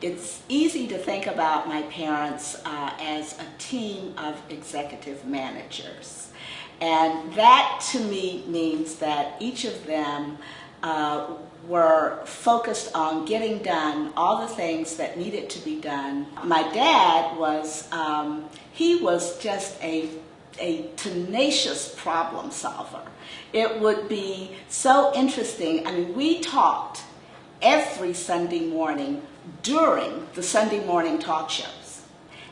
it's easy to think about my parents as a team of executive managers. And that to me means that each of them were focused on getting done all the things that needed to be done. My dad was, he was just a tenacious problem solver. It would be so interesting. I mean, we talked every Sunday morning during the Sunday morning talk shows.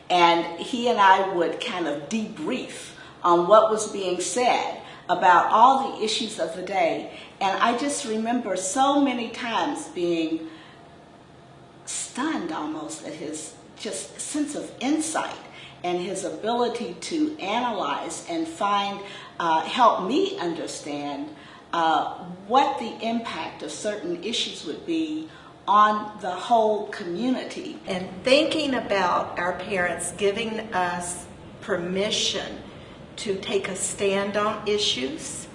And he and I would kind of debrief on what was being said about all the issues of the day. And I just remember so many times being stunned almost at his just sense of insight and his ability to analyze and find, help me understand what the impact of certain issues would be on the whole community. And thinking about our parents giving us permission to take a stand on issues.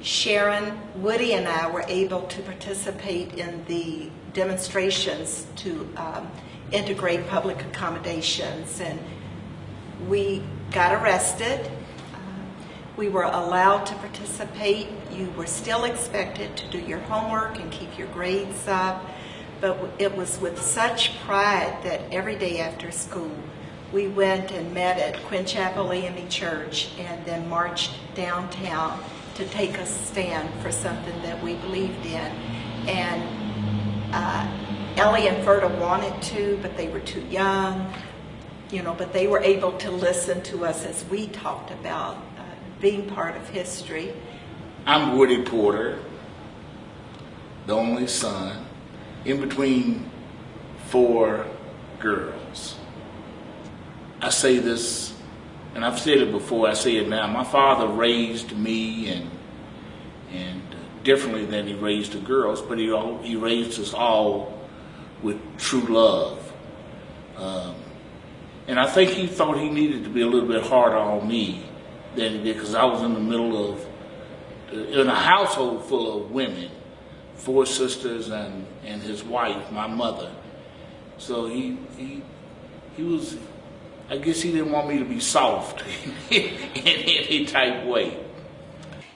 Sharon, Woody, and I were able to participate in the demonstrations to integrate public accommodations, and we got arrested. We were allowed to participate. You were still expected to do your homework and keep your grades up, but it was with such pride that every day after school we went and met at Quinn Chapel AME Church and then marched downtown to take a stand for something that we believed in. And Ellie and Ferda wanted to, but they were too young, but they were able to listen to us as we talked about being part of history. I'm Woody Porter, the only son, in between 4 girls. I say this, and I've said it before, I say it now. My father raised me and differently than he raised the girls, but he raised us all with true love. And I think he thought he needed to be a little bit harder on me than he did, because I was in the middle of, in a household full of women, 4 sisters and his wife, my mother. So he was, I guess he didn't want me to be soft in any type way.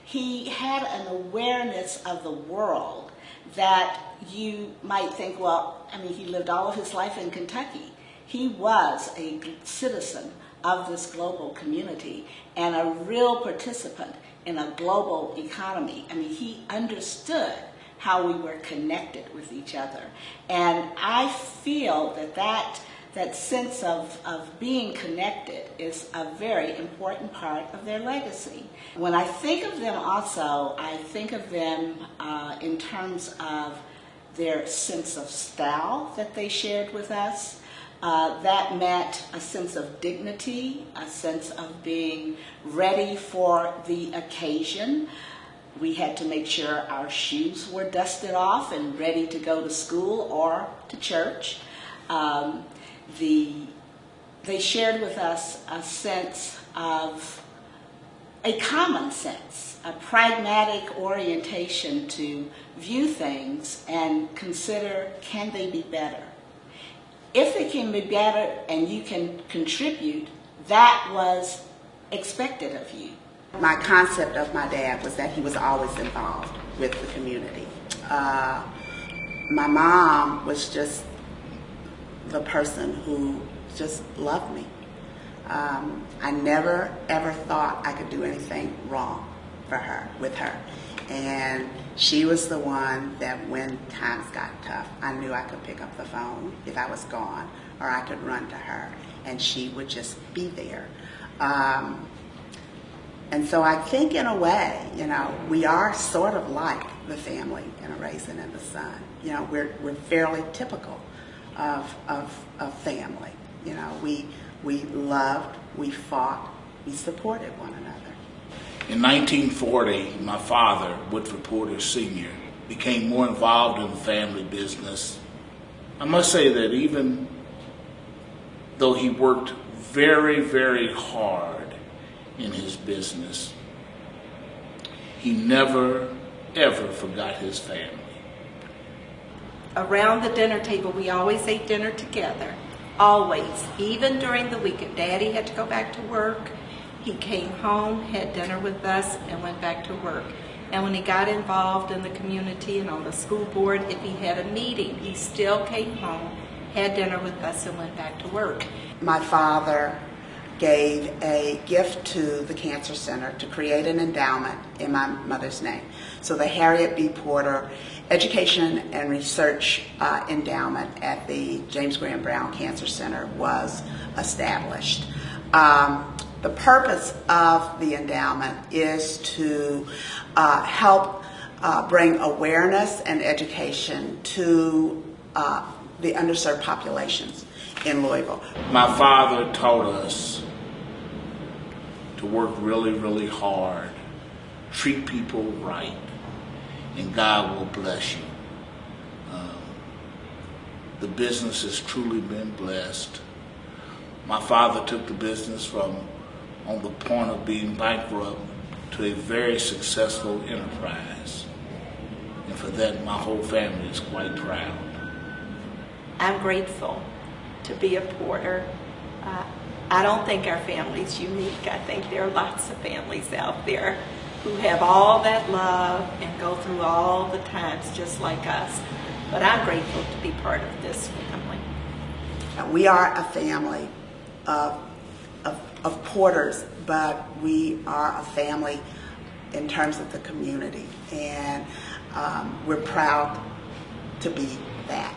He had an awareness of the world that you might think, well, I mean, he lived all of his life in Kentucky. He was a citizen of this global community and a real participant in a global economy. I mean, he understood how we were connected with each other. And I feel that sense of being connected is a very important part of their legacy. When I think of them also, I think of them in terms of their sense of style that they shared with us. That meant a sense of dignity, a sense of being ready for the occasion. We had to make sure our shoes were dusted off and ready to go to school or to church. They shared with us a sense of a common sense, a pragmatic orientation to view things and consider, can they be better? If they can be better and you can contribute, that was expected of you. My concept of my dad was that he was always involved with the community. My mom was just the person who just loved me. I never ever thought I could do anything wrong with her. And she was the one that when times got tough, I knew I could pick up the phone if I was gone, or I could run to her and she would just be there. And so I think in a way, we are sort of like the family in A Raisin in the Sun. We're fairly typical of family. We loved, we fought, we supported one another. In 1940, my father, Woodford Porter Sr., became more involved in the family business. I must say that even though he worked very, very hard in his business, he never, ever forgot his family. around the dinner table, we always ate dinner together, always, even during the week. If Daddy had to go back to work, he came home, had dinner with us, and went back to work. And when he got involved in the community and on the school board, if he had a meeting, he still came home, had dinner with us, and went back to work. My father gave a gift to the Cancer Center to create an endowment in my mother's name. So the Harriet B. Porter Education and Research Endowment at the James Graham Brown Cancer Center was established. The purpose of the endowment is to help bring awareness and education to the underserved populations in Louisville. My father taught us to work really, really hard, treat people right, and God will bless you. The business has truly been blessed. My father took the business from on the point of being bankrupt to a very successful enterprise. And for that, my whole family is quite proud. I'm grateful to be a Porter. I don't think our family's unique. I think there are lots of families out there who have all that love and go through all the times just like us. But I'm grateful to be part of this family. We are a family of Porters, but we are a family in terms of the community, and we're proud to be that.